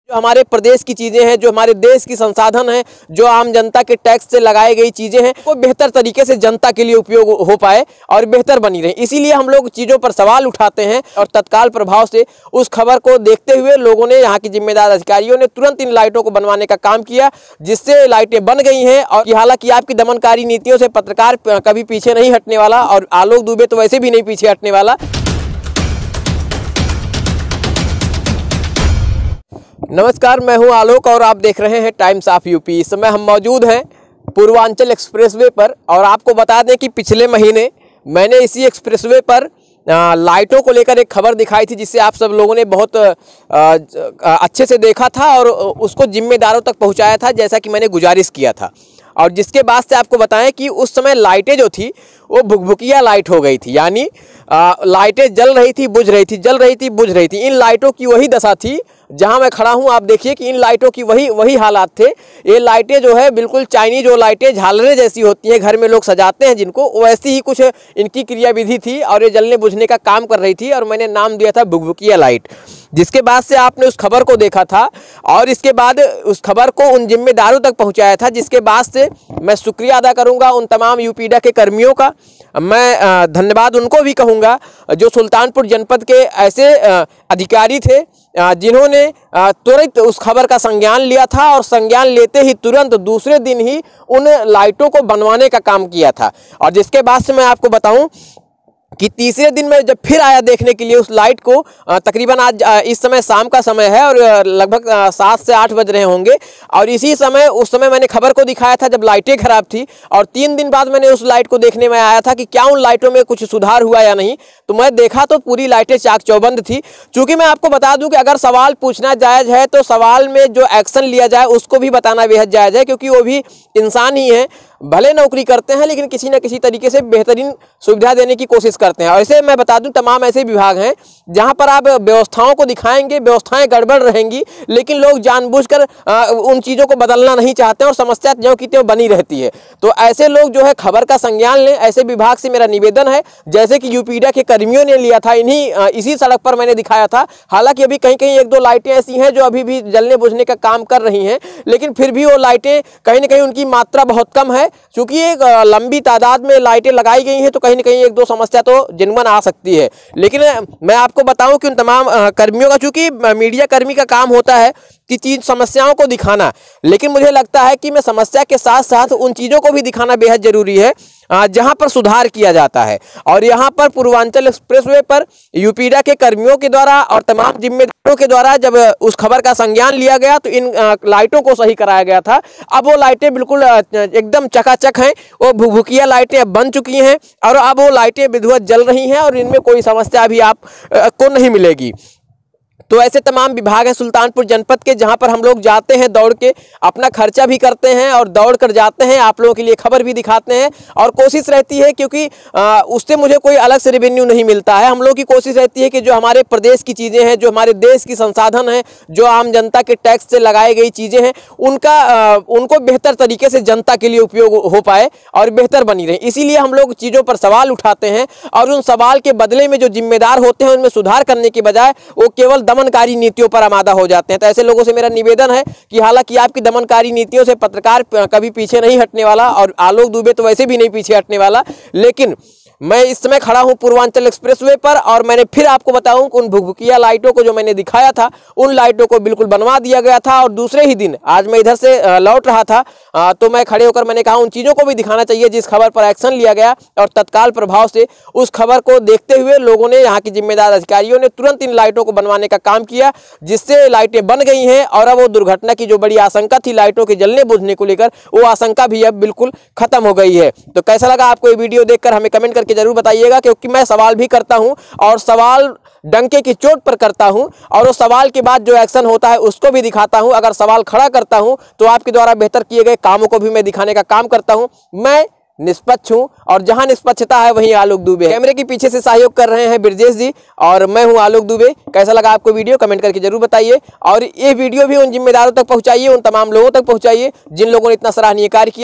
जो हमारे प्रदेश की चीज़ें हैं, जो हमारे देश की संसाधन हैं, जो आम जनता के टैक्स से लगाई गई चीज़ें हैं, वो बेहतर तरीके से जनता के लिए उपयोग हो पाए और बेहतर बनी रहे। इसीलिए हम लोग चीज़ों पर सवाल उठाते हैं और तत्काल प्रभाव से उस खबर को देखते हुए लोगों ने, यहाँ के जिम्मेदार अधिकारियों ने तुरंत इन लाइटों को बनवाने का काम किया, जिससे लाइटें बन गई हैं। और हालांकि आपकी दमनकारी नीतियों से पत्रकार कभी पीछे नहीं हटने वाला और आलोक दुबे तो वैसे भी नहीं पीछे हटने वाला। नमस्कार, मैं हूं आलोक और आप देख रहे हैं टाइम्स ऑफ यूपी। इस समय हम मौजूद हैं पूर्वांचल एक्सप्रेसवे पर और आपको बता दें कि पिछले महीने मैंने इसी एक्सप्रेसवे पर लाइटों को लेकर एक खबर दिखाई थी, जिससे आप सब लोगों ने बहुत अच्छे से देखा था और उसको जिम्मेदारों तक पहुंचाया था, जैसा कि मैंने गुजारिश किया था। और जिसके बाद से आपको बताएं कि उस समय लाइटें जो थी वो भुकभुकिया लाइट हो गई थी, यानी लाइटें जल रही थी, बुझ रही थी, जल रही थी, बुझ रही थी। इन लाइटों की वही दशा थी जहां मैं खड़ा हूं। आप देखिए कि इन लाइटों की वही हालात थे। ये लाइटें जो है बिल्कुल चाइनीज जो लाइटें झालरें जैसी होती हैं, घर में लोग सजाते हैं जिनको, वैसी ही कुछ इनकी क्रियाविधि थी और ये जलने बुझने का काम कर रही थी और मैंने नाम दिया था भुकभुकिया लाइट। जिसके बाद से आपने उस खबर को देखा था और इसके बाद उस खबर को उन जिम्मेदारों तक पहुंचाया था, जिसके बाद से मैं शुक्रिया अदा करूंगा उन तमाम यूपीडा के कर्मियों का। मैं धन्यवाद उनको भी कहूँगा जो सुल्तानपुर जनपद के ऐसे अधिकारी थे जिन्होंने तुरंत उस खबर का संज्ञान लिया था और संज्ञान लेते ही तुरंत दूसरे दिन ही उन लाइटों को बनवाने का काम किया था। और जिसके बाद से मैं आपको बताऊं कि तीसरे दिन मैं जब फिर आया देखने के लिए उस लाइट को, तकरीबन आज इस समय शाम का समय है और लगभग 7 से 8 बज रहे होंगे, और इसी समय उस समय मैंने खबर को दिखाया था जब लाइटें खराब थी। और 3 दिन बाद मैंने उस लाइट को देखने में आया था कि क्या उन लाइटों में कुछ सुधार हुआ या नहीं। तो मैं देखा तो पूरी लाइटें चाक चौबंद थी। चूंकि मैं आपको बता दूं कि अगर सवाल पूछना जायज़ है तो सवाल में जो एक्शन लिया जाए उसको भी बताना बेहद जायज़ है, क्योंकि वो भी इंसान ही है, भले नौकरी करते हैं लेकिन किसी न किसी तरीके से बेहतरीन सुविधा देने की कोशिश करते हैं। और ऐसे मैं बता दूं तमाम ऐसे विभाग हैं जहां पर आप व्यवस्थाओं को दिखाएंगे, व्यवस्थाएं गड़बड़ रहेंगी, लेकिन लोग जानबूझकर उन चीज़ों को बदलना नहीं चाहते और समस्या ज्यों की त्यों बनी रहती है। तो ऐसे लोग जो है खबर का संज्ञान लें। ऐसे विभाग से मेरा निवेदन है, जैसे कि यूपीडा के कर्मियों ने लिया था, इसी सड़क पर मैंने दिखाया था। हालांकि अभी कहीं कहीं 1-2 लाइटें ऐसी हैं जो अभी भी जलने बुझने का काम कर रही हैं, लेकिन फिर भी वो लाइटें कहीं ना कहीं उनकी मात्रा बहुत कम है। क्योंकि एक लंबी तादाद में लाइटें लगाई गई हैं तो कहीं ना कहीं 1-2 समस्या तो जिनमन आ सकती है। लेकिन मैं आपको बताऊं कि उन तमाम कर्मियों का, चूंकि मीडिया कर्मी का काम होता है कि समस्याओं को दिखाना, लेकिन मुझे लगता है कि मैं समस्या के साथ साथ उन चीज़ों को भी दिखाना बेहद जरूरी है जहां पर सुधार किया जाता है। और यहां पर पूर्वांचल एक्सप्रेसवे पर यूपीडा के कर्मियों के द्वारा और तमाम जिम्मेदारों के द्वारा जब उस खबर का संज्ञान लिया गया तो इन लाइटों को सही कराया गया था। अब वो लाइटें बिल्कुल एकदम चकाचक हैं, वो भुकभुकिया लाइटें अब बन चुकी हैं और अब वो लाइटें विधिवत जल रही हैं और इनमें कोई समस्या भी आप को नहीं मिलेगी। तो ऐसे तमाम विभाग हैं सुल्तानपुर जनपद के जहां पर हम लोग जाते हैं, दौड़ के अपना खर्चा भी करते हैं और दौड़ कर जाते हैं, आप लोगों के लिए खबर भी दिखाते हैं। और कोशिश रहती है, क्योंकि उससे मुझे कोई अलग से रेवेन्यू नहीं मिलता है, हम लोग की कोशिश रहती है कि जो हमारे प्रदेश की चीज़ें हैं, जो हमारे देश की संसाधन हैं, जो आम जनता के टैक्स से लगाई गई चीज़ें हैं, उनको बेहतर तरीके से जनता के लिए उपयोग हो पाए और बेहतर बनी रहे। इसीलिए हम लोग चीज़ों पर सवाल उठाते हैं और उन सवाल के बदले में जो जिम्मेदार होते हैं उनमें सुधार करने की बजाय वो केवल दमनकारी नीतियों पर आमादा हो जाते हैं। तो ऐसे लोगों से मेरा निवेदन है कि हालांकि आपकी दमनकारी नीतियों से पत्रकार कभी पीछे नहीं हटने वाला और आलोक दुबे तो वैसे भी नहीं पीछे हटने वाला, लेकिन मैं इस समय खड़ा हूं पूर्वांचल एक्सप्रेसवे पर और मैंने फिर आपको बताऊं कि उन भुकभुकिया लाइटों को जो मैंने दिखाया था उन लाइटों को बिल्कुल बनवा दिया गया था। और दूसरे ही दिन आज मैं इधर से लौट रहा था तो मैं खड़े होकर मैंने कहा उन चीज़ों को भी दिखाना चाहिए जिस खबर पर एक्शन लिया गया। और तत्काल प्रभाव से उस खबर को देखते हुए लोगों ने, यहाँ के जिम्मेदार अधिकारियों ने तुरंत इन लाइटों को बनवाने का काम किया, जिससे लाइटें बन गई हैं। और अब वो दुर्घटना की जो बड़ी आशंका थी लाइटों के जलने बुझने को लेकर, वो आशंका भी अब बिल्कुल खत्म हो गई है। तो कैसा लगा आपको ये वीडियो देखकर हमें कमेंट करके जरूर बताइएगा, क्योंकि मैं सवाल भी करता हूं और सवाल डंके की चोट पर करता हूं और उस सवाल के बाद जो एक्शन होता है उसको भी दिखाता हूं। अगर सवाल खड़ा करता हूं तो आपके द्वारा बेहतर किए गए कामों को भी मैं दिखाने का काम करता हूं। मैं निष्पक्ष हूं और जहां निष्पक्षता है वहीं आलोक दुबे। कैमरे के पीछे से सहयोग कर रहे हैं ब्रजेश जी और मैं हूं आलोक दुबे। कैसा लगा आपको वीडियो कमेंट करके जरूर बताइए और ये वीडियो भी उन जिम्मेदारों तक पहुंचाइए, उन तमाम लोगों तक पहुंचाइए जिन लोगों ने इतना सराहनीय कार्य किया।